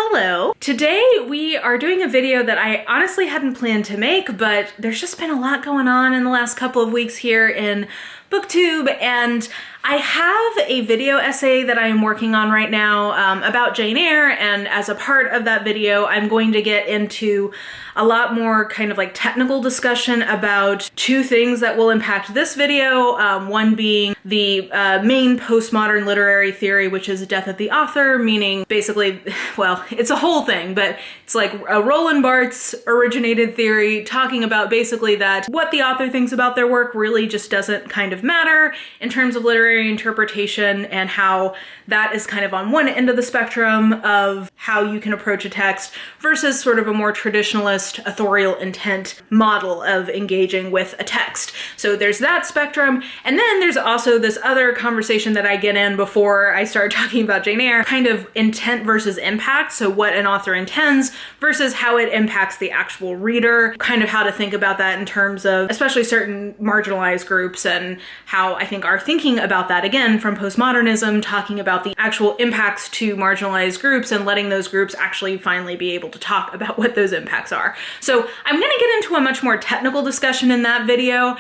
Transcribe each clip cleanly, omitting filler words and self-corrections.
hello. Today we are doing a video that I honestly hadn't planned to make, but there's just been a lot going on in the last couple of weeks here in BookTube, and I have a video essay that I am working on right now about Jane Eyre, and as a part of that video, I'm going to get into a lot more kind of like technical discussion about two things that will impact this video. One being the main postmodern literary theory, which is death of the author, meaning basically, well, it's a whole thing, but it's like a Roland Barthes originated theory talking about basically that what the author thinks about their work really just doesn't kind of matter in terms of literary interpretation, and how that is kind of on one end of the spectrum of how you can approach a text versus sort of a more traditionalist authorial intent model of engaging with a text. So there's that spectrum, and then there's also this other conversation that I get in before I start talking about Jane Eyre, kind of intent versus impact. So what an author intends versus how it impacts the actual reader, kind of how to think about that in terms of especially certain marginalized groups, and how I think our thinking about that, again, from postmodernism, talking about the actual impacts to marginalized groups and letting those groups actually finally be able to talk about what those impacts are. So I'm going to get into a much more technical discussion in that video.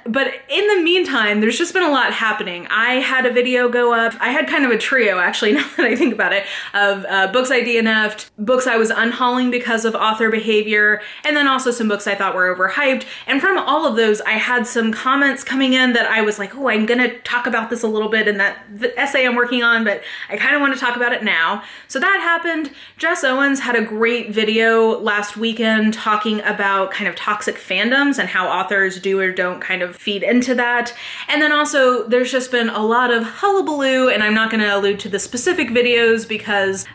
But in the meantime, there's just been a lot happening. I had a video go up. I had kind of a trio, actually, now that I think about it, of books I DNF'd, books I was unhauling because of author behavior, and then also some books I thought were overhyped. And from all of those, I had some comments coming in that I was like, oh, I'm gonna talk about this a little bit in that essay I'm working on, but I kind of want to talk about it now. So that happened. Jess Owens had a great video last weekend talking about kind of toxic fandoms and how authors do or don't kind of feed into that. And then also there's just been a lot of hullabaloo, and I'm not going to allude to the specific videos because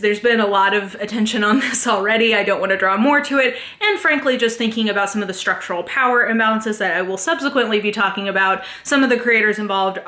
there's been a lot of attention on this already. I don't want to draw more to it. And frankly, just thinking about some of the structural power imbalances that I will subsequently be talking about. Some of the creators involved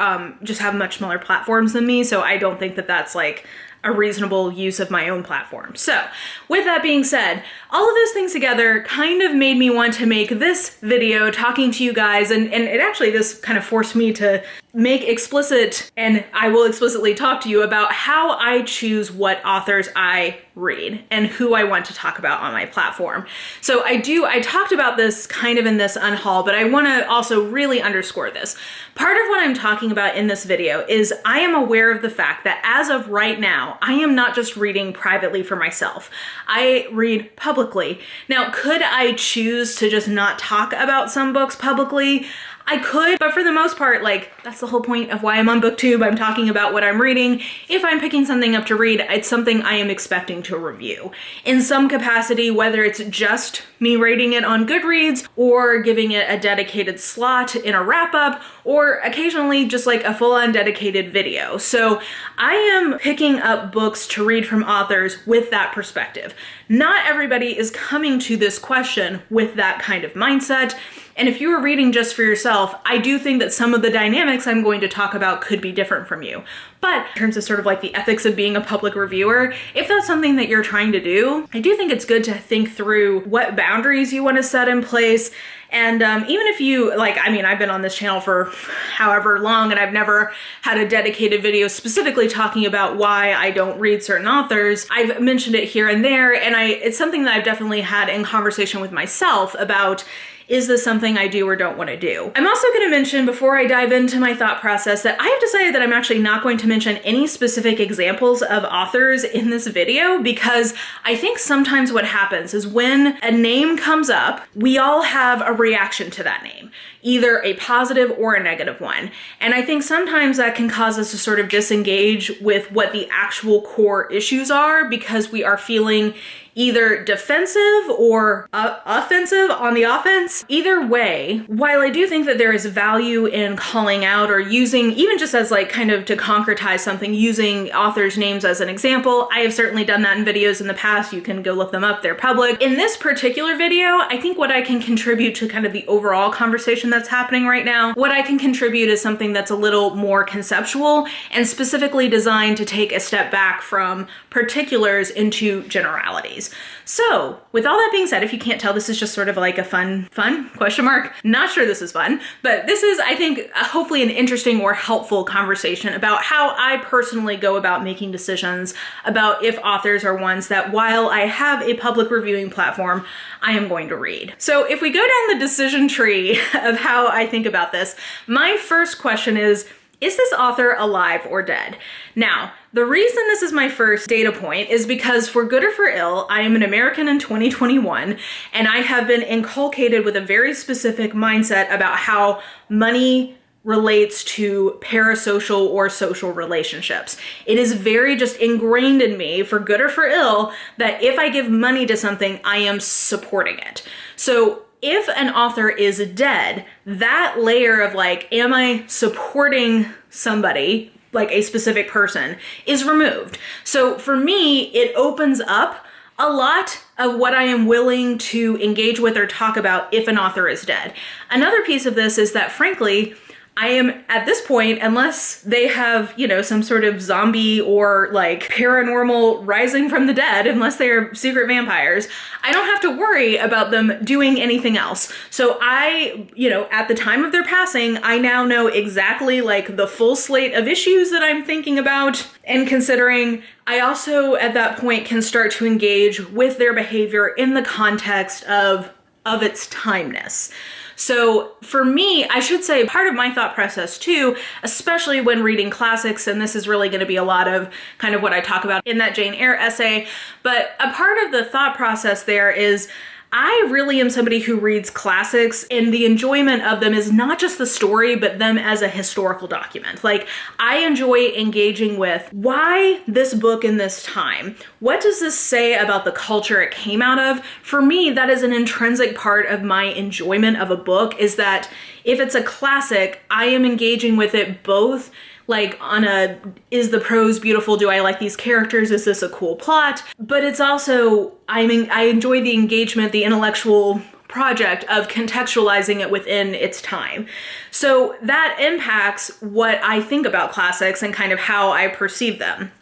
just have much smaller platforms than me, so I don't think that that's like a reasonable use of my own platform. So with that being said, all of those things together kind of made me want to make this video talking to you guys, and it actually, this kind of forced me to make explicit, and I will explicitly talk to you about how I choose what authors I read and who I want to talk about on my platform. So I talked about this kind of in this unhaul, but I want to also really underscore this. Part of what I'm talking about in this video is I am aware of the fact that as of right now, I am not just reading privately for myself. I read publicly. Now, could I choose to just not talk about some books publicly? I could, but for the most part, like, that's the whole point of why I'm on BookTube. I'm talking about what I'm reading. If I'm picking something up to read, it's something I am expecting to review in some capacity, whether it's just me rating it on Goodreads or giving it a dedicated slot in a wrap-up, or occasionally just like a full-on dedicated video. So I am picking up books to read from authors with that perspective. Not everybody is coming to this question with that kind of mindset. And if you are reading just for yourself, I do think that some of the dynamics I'm going to talk about could be different from you. But in terms of sort of like the ethics of being a public reviewer, if that's something that you're trying to do, I do think it's good to think through what boundaries you want to set in place. And even if you, like, I mean, I've been on this channel for however long, and I've never had a dedicated video specifically talking about why I don't read certain authors. I've mentioned it here and there, and it's something that I've definitely had in conversation with myself about, is this something I do or don't want to do? I'm also going to mention, before I dive into my thought process, that I have decided that I'm actually not going to mention any specific examples of authors in this video, because I think sometimes what happens is when a name comes up, we all have a reaction to that name, either a positive or a negative one. And I think sometimes that can cause us to sort of disengage with what the actual core issues are, because we are feeling either defensive or offensive on the offense. Either way, while I do think that there is value in calling out or using, even just as like kind of to concretize something, using authors' names as an example, I have certainly done that in videos in the past. You can go look them up, they're public. In this particular video, I think what I can contribute to kind of the overall conversation that's happening right now, what I can contribute is something that's a little more conceptual and specifically designed to take a step back from particulars into generalities. movies. So with all that being said, if you can't tell, this is just sort of like a fun question mark. Not sure this is fun, but this is, I think, hopefully an interesting or helpful conversation about how I personally go about making decisions about if authors are ones that, while I have a public reviewing platform, I am going to read. So if we go down the decision tree of how I think about this, my first question is this author alive or dead? Now, the reason this is my first data point is because, for good or for ill, I am an American in 2021, and I have been inculcated with a very specific mindset about how money relates to parasocial or social relationships. It is very just ingrained in me, for good or for ill, that if I give money to something, I am supporting it. So if an author is dead, that layer of like, am I supporting somebody, like a specific person, is removed. So for me, it opens up a lot of what I am willing to engage with or talk about if an author is dead. Another piece of this is that, frankly, I am at this point, unless they have, some sort of zombie or like paranormal rising from the dead, unless they're secret vampires, I don't have to worry about them doing anything else. So I, at the time of their passing, I now know exactly like the full slate of issues that I'm thinking about and considering. I also at that point can start to engage with their behavior in the context of its timeness. So for me, I should say part of my thought process too, especially when reading classics, and this is really going to be a lot of kind of what I talk about in that Jane Eyre essay, but a part of the thought process there is I really am somebody who reads classics, and the enjoyment of them is not just the story, but them as a historical document. Like, I enjoy engaging with why this book in this time. What does this say about the culture it came out of? For me, that is an intrinsic part of my enjoyment of a book, is that if it's a classic, I am engaging with it both like on a, is the prose beautiful? Do I like these characters? Is this a cool plot? But it's also, I enjoy the engagement, the intellectual project of contextualizing it within its time. So that impacts what I think about classics and kind of how I perceive them.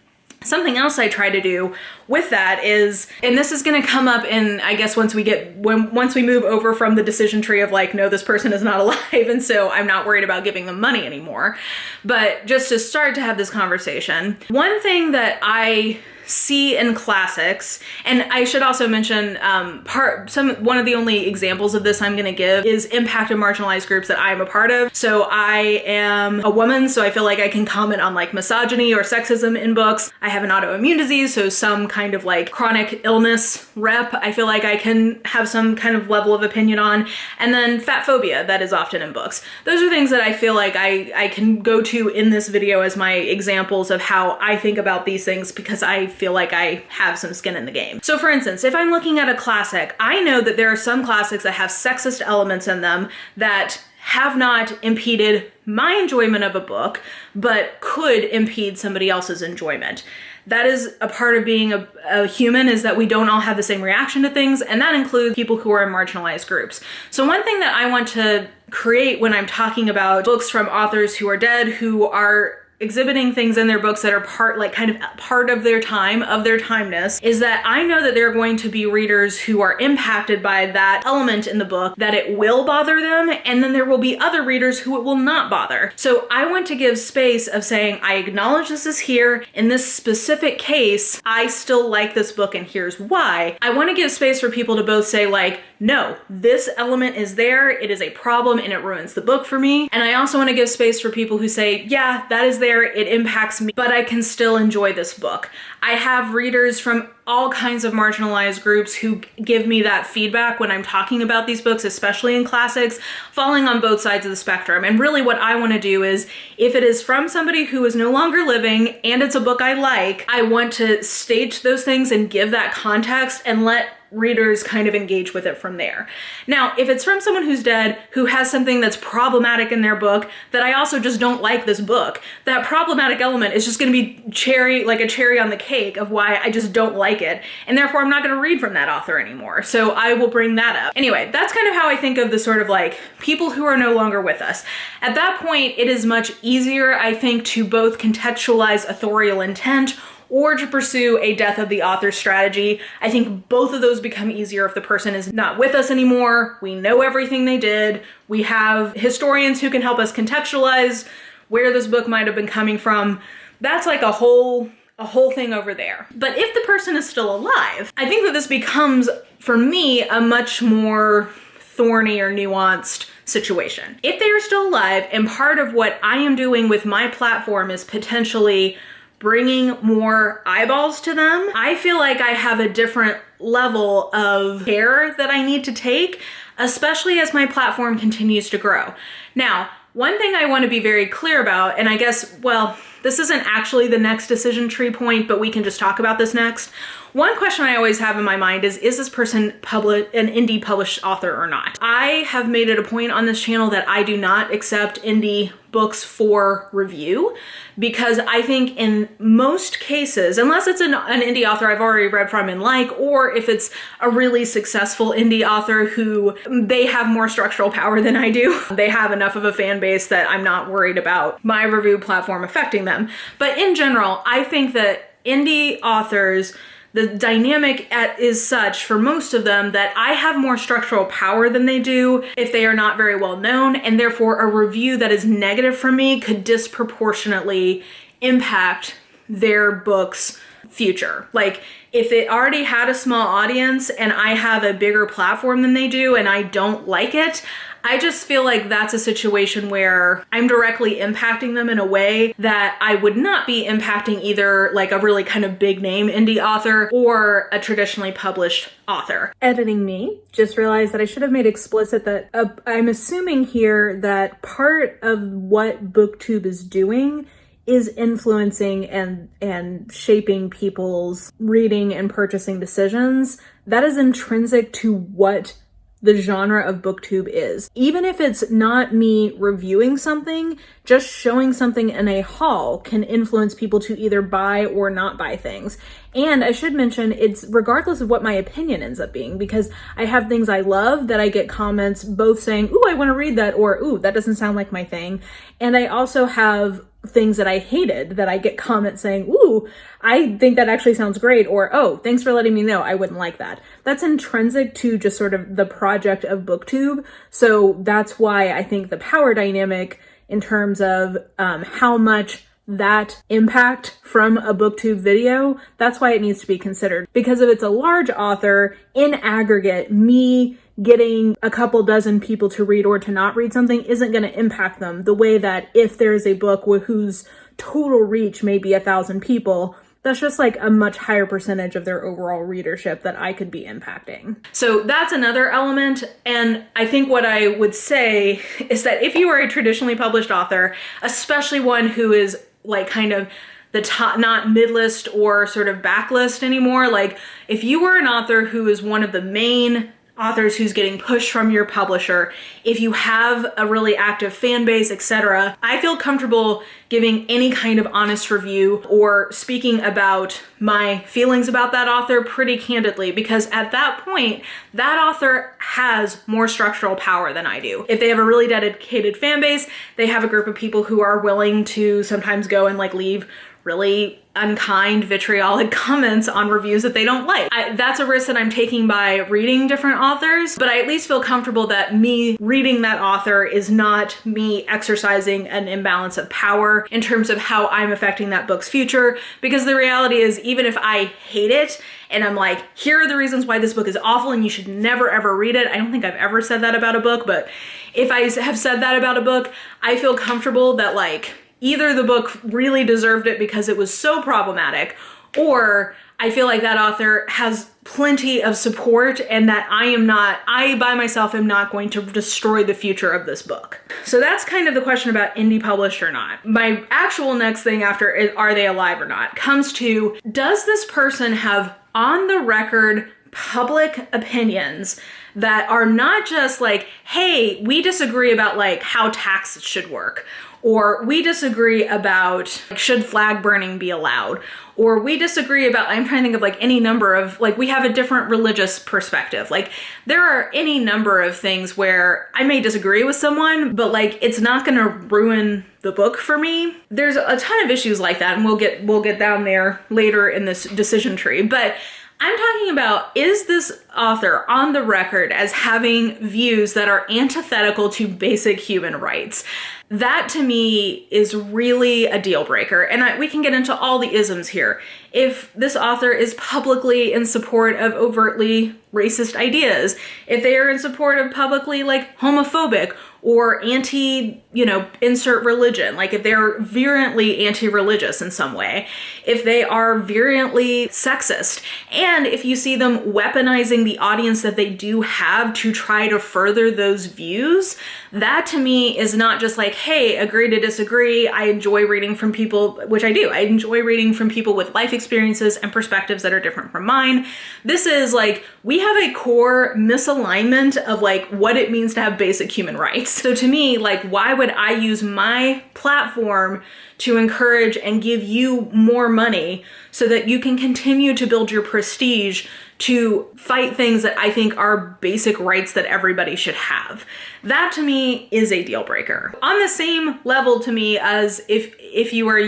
Something else I try to do with that is, and this is going to come up in, I guess, once we move over from the decision tree of like, no, this person is not alive, and so I'm not worried about giving them money anymore. But just to start to have this conversation, one thing that I see in classics, and I should also mention one of the only examples of this I'm going to give is impact of marginalized groups that I am a part of. So I am a woman, so I feel like I can comment on like misogyny or sexism in books. I have an autoimmune disease, so some kind of like chronic illness rep, I feel like I can have some kind of level of opinion on. And then fat phobia, that is often in books. Those are things that I feel like I can go to in this video as my examples of how I think about these things, because I feel like I have some skin in the game. So for instance, if I'm looking at a classic, I know that there are some classics that have sexist elements in them that have not impeded my enjoyment of a book, but could impede somebody else's enjoyment. That is a part of being a human, is that we don't all have the same reaction to things, and that includes people who are in marginalized groups. So one thing that I want to create when I'm talking about books from authors who are dead, who are exhibiting things in their books that are part of their time, of their timeness, is that I know that there are going to be readers who are impacted by that element in the book, that it will bother them, and then there will be other readers who it will not bother. So I want to give space of saying, I acknowledge this is here. In this specific case, I still like this book, and here's why. I want to give space for people to both say like, no, this element is there, it is a problem, and it ruins the book for me. And I also want to give space for people who say, yeah, that is there, it impacts me, but I can still enjoy this book. I have readers from all kinds of marginalized groups who give me that feedback when I'm talking about these books, especially in classics, falling on both sides of the spectrum. And really what I want to do is, if it is from somebody who is no longer living and it's a book I like, I want to state those things and give that context and let readers kind of engage with it from there. Now, if it's from someone who's dead, who has something that's problematic in their book, that I also just don't like this book, that problematic element is just going to be a cherry on the cake of why I just don't like it, and therefore I'm not going to read from that author anymore. So I will bring that up. Anyway, that's kind of how I think of the sort of like people who are no longer with us. At that point, it is much easier, I think, to both contextualize authorial intent or to pursue a death of the author strategy. I think both of those become easier if the person is not with us anymore. We know everything they did. We have historians who can help us contextualize where this book might have been coming from. That's like a whole thing over there. But if the person is still alive, I think that this becomes, for me, a much more thorny or nuanced situation. If they are still alive, and part of what I am doing with my platform is potentially bringing more eyeballs to them, I feel like I have a different level of care that I need to take, especially as my platform continues to grow. Now, one thing I want to be very clear about, and I guess, well, this isn't actually the next decision tree point, but we can just talk about this next. One question I always have in my mind is this person an indie published author or not? I have made it a point on this channel that I do not accept indie books for review, because I think in most cases, unless it's an indie author I've already read from and like, or if it's a really successful indie author who they have more structural power than I do, they have enough of a fan base that I'm not worried about my review platform affecting them. But in general, I think that indie authors, the dynamic is such for most of them that I have more structural power than they do if they are not very well known, and therefore a review that is negative for me could disproportionately impact their book's future. Like, if it already had a small audience and I have a bigger platform than they do and I don't like it, I just feel like that's a situation where I'm directly impacting them in a way that I would not be impacting either like a really kind of big name indie author or a traditionally published author. Editing me, just realized that I should have made explicit that I'm assuming here that part of what BookTube is doing is influencing and shaping people's reading and purchasing decisions. That is intrinsic to what the genre of BookTube is. Even if it's not me reviewing something, just showing something in a haul can influence people to either buy or not buy things. And I should mention, it's regardless of what my opinion ends up being, because I have things I love that I get comments both saying, ooh, I want to read that, or ooh, that doesn't sound like my thing. And I also have things that I hated that I get comments saying, ooh, I think that actually sounds great, or oh, thanks for letting me know, I wouldn't like that. That's intrinsic to just sort of the project of BookTube. So that's why I think the power dynamic in terms of how much that impact from a BookTube video, that's why it needs to be considered. Because if it's a large author, in aggregate, me getting a couple dozen people to read or to not read something isn't going to impact them the way that if there is a book whose total reach may be 1,000 people, that's just like a much higher percentage of their overall readership that I could be impacting. So that's another element. And I think what I would say is that if you are a traditionally published author, especially one who is like kind of the top, not mid-list or sort of backlist anymore, like if you were an author who is one of the main authors who's getting pushed from your publisher, if you have a really active fan base, etc., I feel comfortable giving any kind of honest review or speaking about my feelings about that author pretty candidly, because at that point, that author has more structural power than I do. If they have a really dedicated fan base, they have a group of people who are willing to sometimes go and like leave really unkind, vitriolic comments on reviews that they don't like. That's a risk that I'm taking by reading different authors, but I at least feel comfortable that me reading that author is not me exercising an imbalance of power in terms of how I'm affecting that book's future, because the reality is, even if I hate it and I'm like, here are the reasons why this book is awful and you should never ever read it. I don't think I've ever said that about a book, but if I have said that about a book, I feel comfortable that like, either the book really deserved it because it was so problematic, or I feel like that author has plenty of support and that I by myself am not going to destroy the future of this book. So that's kind of the question about indie published or not. My actual next thing after are they alive or not comes to, does this person have on the record public opinions that are not just like, hey, we disagree about like how taxes should work, or we disagree about like, should flag burning be allowed, or we disagree about, I'm trying to think of like any number of, like we have a different religious perspective. Like there are any number of things where I may disagree with someone, but like it's not going to ruin the book for me. There's a ton of issues like that, and we'll get down there later in this decision tree. But I'm talking about, is this author on the record as having views that are antithetical to basic human rights? That to me is really a deal breaker. And we can get into all the isms here. If this author is publicly in support of overtly racist ideas, if they are in support of publicly like homophobic or insert religion, like if they're virulently anti-religious in some way, if they are virulently sexist, and if you see them weaponizing the audience that they do have to try to further those views, that to me is not just like, hey, agree to disagree. I enjoy reading from people, which I do. I enjoy reading from people with life experiences and perspectives that are different from mine. This is like, we have a core misalignment of like what it means to have basic human rights. So to me, like, why would I use my platform to encourage and give you more money so that you can continue to build your prestige to fight things that I think are basic rights that everybody should have? That to me is a deal breaker. On the same level to me as if you are,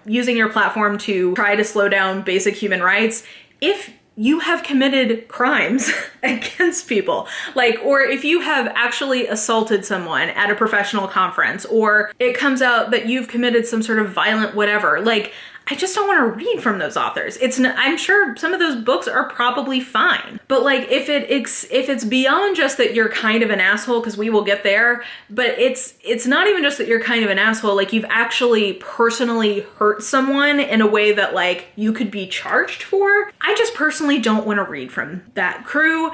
using your platform to try to slow down basic human rights, if you have committed crimes against people, or if you have actually assaulted someone at a professional conference, or it comes out that you've committed some sort of violent whatever, I just don't want to read from those authors. I'm sure some of those books are probably fine, but if it's beyond just that you're kind of an asshole, because we will get there, but it's not even just that you're kind of an asshole, you've actually personally hurt someone in a way that you could be charged for. I just personally don't want to read from that crew.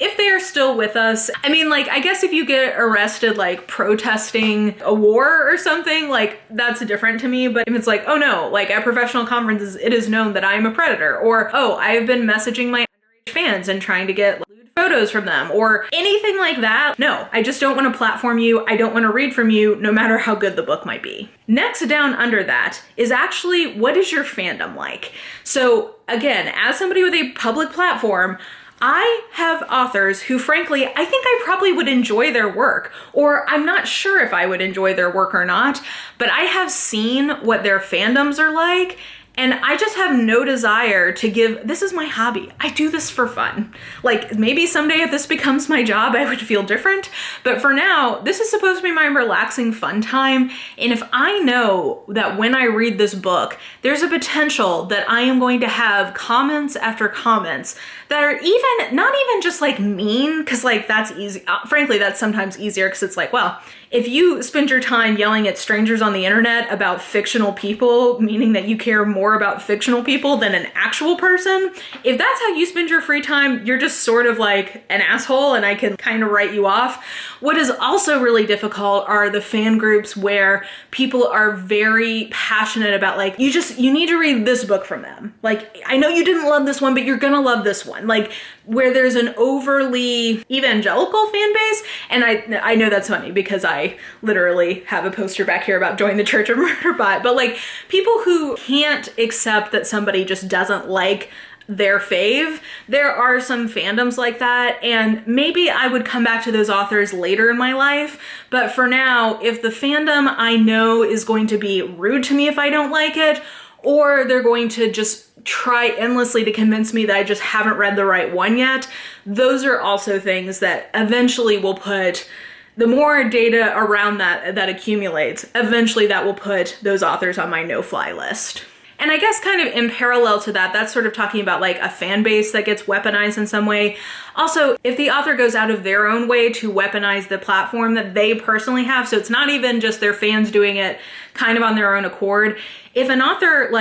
If they are still with us, I guess if you get arrested, protesting a war or something, that's different to me. But if it's oh no, at professional conferences, it is known that I am a predator, or, oh, I've been messaging my underage fans and trying to get lewd photos from them, or anything like that, no, I just don't want to platform you. I don't want to read from you, no matter how good the book might be. Next down under that is actually, what is your fandom like? So again, as somebody with a public platform, I have authors who, frankly, I think I probably would enjoy their work, or I'm not sure if I would enjoy their work or not, but I have seen what their fandoms are like, and I just have no desire to this is my hobby. I do this for fun. Maybe someday if this becomes my job, I would feel different. But for now, this is supposed to be my relaxing fun time. And if I know that when I read this book, there's a potential that I am going to have comments after comments that are not even just mean, because that's easy. Frankly, that's sometimes easier because it's well, if you spend your time yelling at strangers on the internet about fictional people, meaning that you care more about fictional people than an actual person, if that's how you spend your free time, you're just sort of an asshole, and I can kind of write you off. What is also really difficult are the fan groups where people are very passionate about you need to read this book from them. I know you didn't love this one, but you're gonna love this one. Where there's an overly evangelical fan base. And I know that's funny because I literally have a poster back here about join the Church of Murderbot, but people who can't accept that somebody just doesn't like their fave, there are some fandoms like that, and maybe I would come back to those authors later in my life, but for now, if the fandom I know is going to be rude to me if I don't like it, or they're going to just try endlessly to convince me that I just haven't read the right one yet, those are also things that eventually will put, the more data around that accumulates, eventually that will put those authors on my no-fly list. And I guess kind of in parallel to that, that's sort of talking about a fan base that gets weaponized in some way. Also, if the author goes out of their own way to weaponize the platform that they personally have, so it's not even just their fans doing it kind of on their own accord. If an author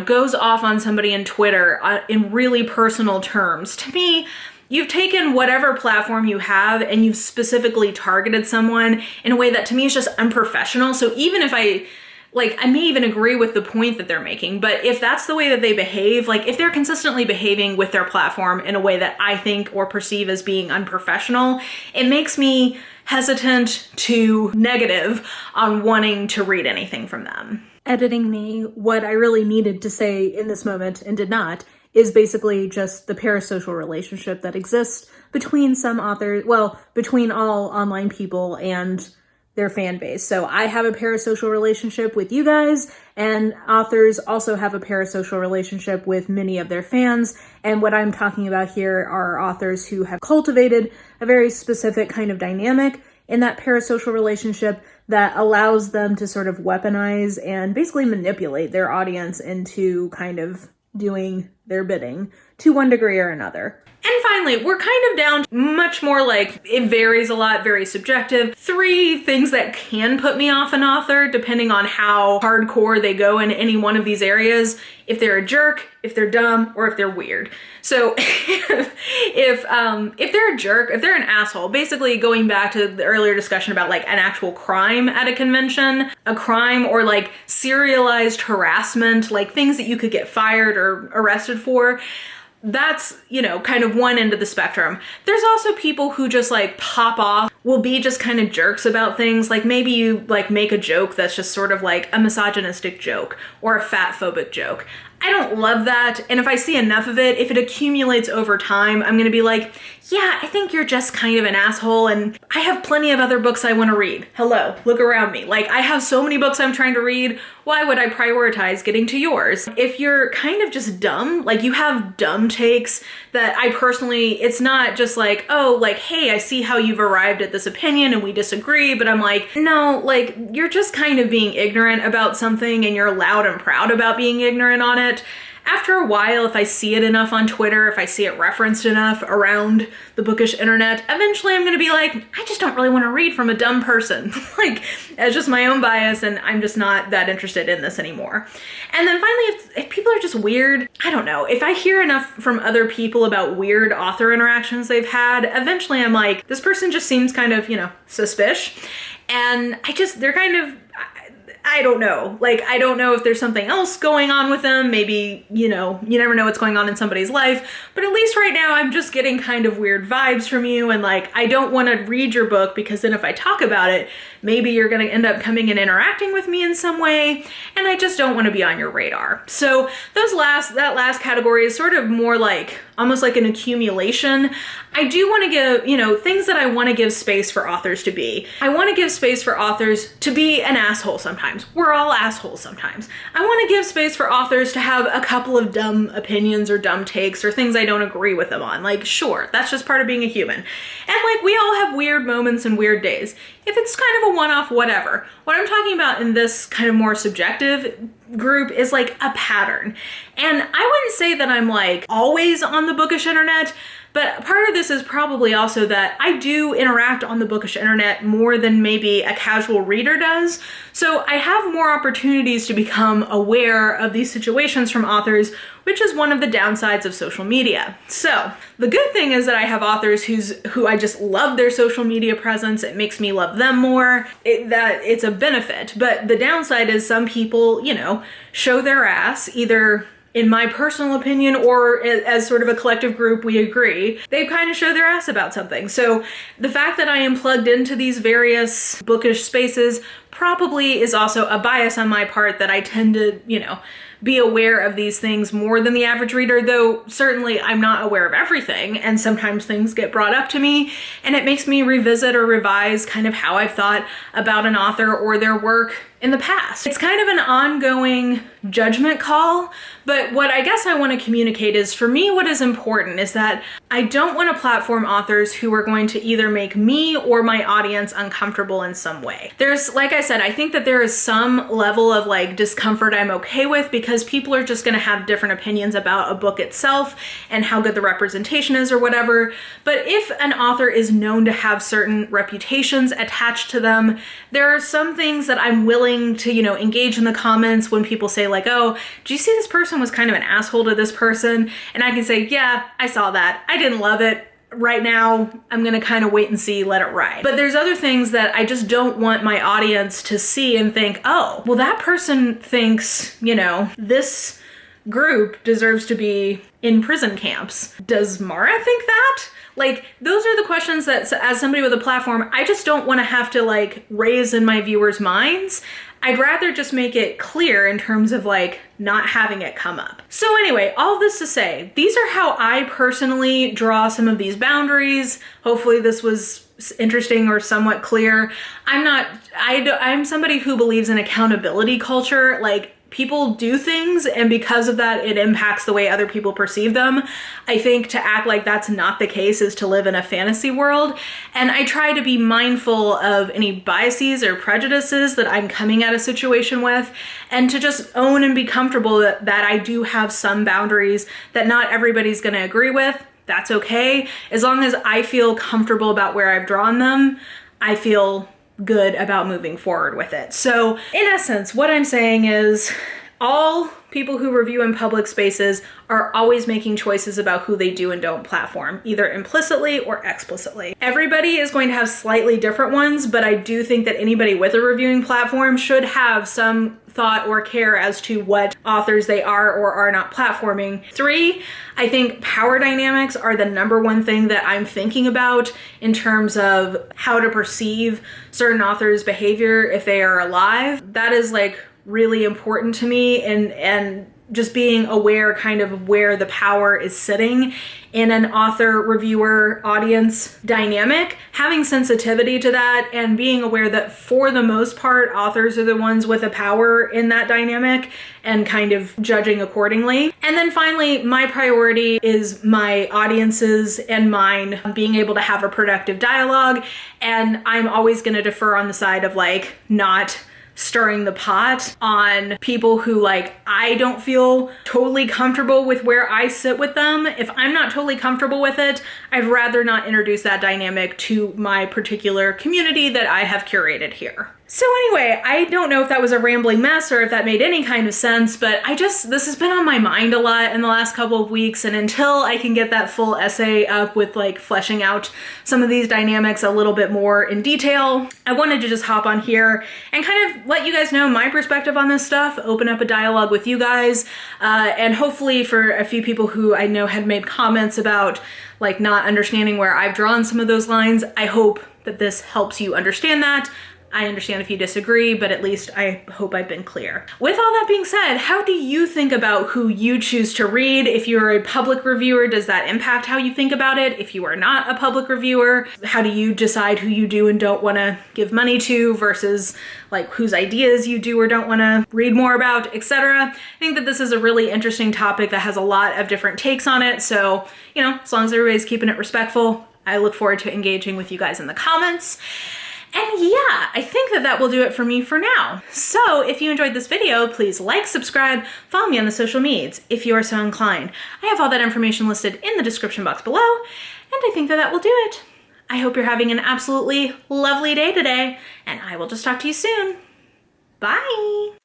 goes off on somebody in Twitter in really personal terms, to me, you've taken whatever platform you have and you've specifically targeted someone in a way that to me is just unprofessional. So even if I may even agree with the point that they're making, but if that's the way that they behave, if they're consistently behaving with their platform in a way that I think or perceive as being unprofessional, it makes me hesitant to negative on wanting to read anything from them. Editing me, what I really needed to say in this moment and did not is basically just the parasocial relationship that exists between some authors, well, between all online people and their fan base. So I have a parasocial relationship with you guys, and authors also have a parasocial relationship with many of their fans. And what I'm talking about here are authors who have cultivated a very specific kind of dynamic in that parasocial relationship that allows them to sort of weaponize and basically manipulate their audience into kind of doing their bidding to one degree or another. And finally, we're kind of down to much more like, it varies a lot, very subjective. 3 things that can put me off an author, depending on how hardcore they go in any one of these areas. If they're a jerk, if they're dumb, or if they're weird. So if they're a jerk, if they're an asshole, basically going back to the earlier discussion about like an actual crime at a convention, a crime or like serialized harassment, like things that you could get fired or arrested for, that's, you know, kind of one end of the spectrum. There's also people who just like pop off, will be just kind of jerks about things. Like maybe you like make a joke that's just sort of like a misogynistic joke or a fat phobic joke. I don't love that. And if I see enough of it, if it accumulates over time, I'm gonna be like, yeah, I think you're just kind of an asshole and I have plenty of other books I wanna read. Hello, look around me. Like I have so many books I'm trying to read. Why would I prioritize getting to yours? If you're kind of just dumb, like you have dumb takes that I personally, it's not just like, oh, like, hey, I see how you've arrived at this opinion and we disagree, but I'm like, no, like you're just kind of being ignorant about something and you're loud and proud about being ignorant on it. After a while, if I see it enough on Twitter, if I see it referenced enough around the bookish internet, eventually I'm gonna be like, I just don't really want to read from a dumb person. Like, it's just my own bias and I'm just not that interested in this anymore. And then finally, if people are just weird, I don't know. If I hear enough from other people about weird author interactions they've had, eventually I'm like, this person just seems kind of, you know, suspicious. And they're kind of, I don't know. Like, I don't know if there's something else going on with them. Maybe, you know, you never know what's going on in somebody's life. But at least right now, I'm just getting kind of weird vibes from you. And like, I don't want to read your book because then if I talk about it, maybe you're going to end up coming and interacting with me in some way. And I just don't want to be on your radar. So that last category is sort of more like, almost like an accumulation. I do want to give, you know, things that I want to give space for authors to be. I want to give space for authors to be an asshole sometimes. We're all assholes sometimes. I want to give space for authors to have a couple of dumb opinions or dumb takes or things I don't agree with them on. Like, sure, that's just part of being a human. And like, we all have weird moments and weird days. If it's kind of a one-off, whatever. What I'm talking about in this kind of more subjective group is like a pattern. And I wouldn't say that I'm like always on the bookish internet, but part of this is probably also that I do interact on the bookish internet more than maybe a casual reader does. So I have more opportunities to become aware of these situations from authors, which is one of the downsides of social media. So the good thing is that I have authors who I just love their social media presence. It makes me love them more. That it's a benefit. But the downside is some people, you know, show their ass either in my personal opinion, or as sort of a collective group, we agree, they kind of show their ass about something. So the fact that I am plugged into these various bookish spaces probably is also a bias on my part that I tend to, you know, be aware of these things more than the average reader, though certainly I'm not aware of everything, and sometimes things get brought up to me, and it makes me revisit or revise kind of how I've thought about an author or their work in the past. It's kind of an ongoing judgment call, but what I guess I want to communicate is, for me, what is important is that I don't want to platform authors who are going to either make me or my audience uncomfortable in some way. There's, like I said, I think that there is some level of like discomfort I'm okay with, because people are just going to have different opinions about a book itself and how good the representation is or whatever. But if an author is known to have certain reputations attached to them, there are some things that I'm willing to, you know, engage in the comments when people say like, oh, do you see this person was kind of an asshole to this person? And I can say, yeah, I saw that. I didn't love it. Right now, I'm gonna kind of wait and see, let it ride. But there's other things that I just don't want my audience to see and think, oh, well, that person thinks, you know, this group deserves to be in prison camps. Does Mara think that? Like, those are the questions that, as somebody with a platform, I just don't want to have to like raise in my viewers' minds. I'd rather just make it clear in terms of like not having it come up. So anyway, all this to say, these are how I personally draw some of these boundaries. Hopefully this was interesting or somewhat clear. I'm somebody who believes in accountability culture. Like, people do things, and because of that, it impacts the way other people perceive them. I think to act like that's not the case is to live in a fantasy world. And I try to be mindful of any biases or prejudices that I'm coming at a situation with, and to just own and be comfortable that I do have some boundaries that not everybody's going to agree with. That's okay. As long as I feel comfortable about where I've drawn them, I feel good about moving forward with it. So in essence, what I'm saying is all people who review in public spaces are always making choices about who they do and don't platform, either implicitly or explicitly. Everybody is going to have slightly different ones, but I do think that anybody with a reviewing platform should have some thought or care as to what authors they are or are not platforming. 3, I think power dynamics are the number one thing that I'm thinking about in terms of how to perceive certain authors' behavior if they are alive. That is like really important to me, and just being aware kind of where the power is sitting in an author reviewer audience dynamic, having sensitivity to that and being aware that for the most part authors are the ones with the power in that dynamic, and kind of judging accordingly. And then finally, my priority is my audiences and mine being able to have a productive dialogue, and I'm always going to defer on the side of like not stirring the pot on people who like I don't feel totally comfortable with where I sit with them. If I'm not totally comfortable with it, I'd rather not introduce that dynamic to my particular community that I have curated here. So anyway, I don't know if that was a rambling mess or if that made any kind of sense, but this has been on my mind a lot in the last couple of weeks, and until I can get that full essay up with like fleshing out some of these dynamics a little bit more in detail, I wanted to just hop on here and kind of let you guys know my perspective on this stuff, open up a dialogue with you guys, and hopefully for a few people who I know had made comments about like not understanding where I've drawn some of those lines, I hope that this helps you understand that. I understand if you disagree, but at least I hope I've been clear. With all that being said, how do you think about who you choose to read? If you're a public reviewer, does that impact how you think about it? If you are not a public reviewer, how do you decide who you do and don't want to give money to versus like whose ideas you do or don't want to read more about, etc.? I think that this is a really interesting topic that has a lot of different takes on it. So, you know, as long as everybody's keeping it respectful, I look forward to engaging with you guys in the comments. And yeah, I think that will do it for me for now. So if you enjoyed this video, please like, subscribe, follow me on the social medias if you are so inclined. I have all that information listed in the description box below, and I think that will do it. I hope you're having an absolutely lovely day today, and I will just talk to you soon. Bye!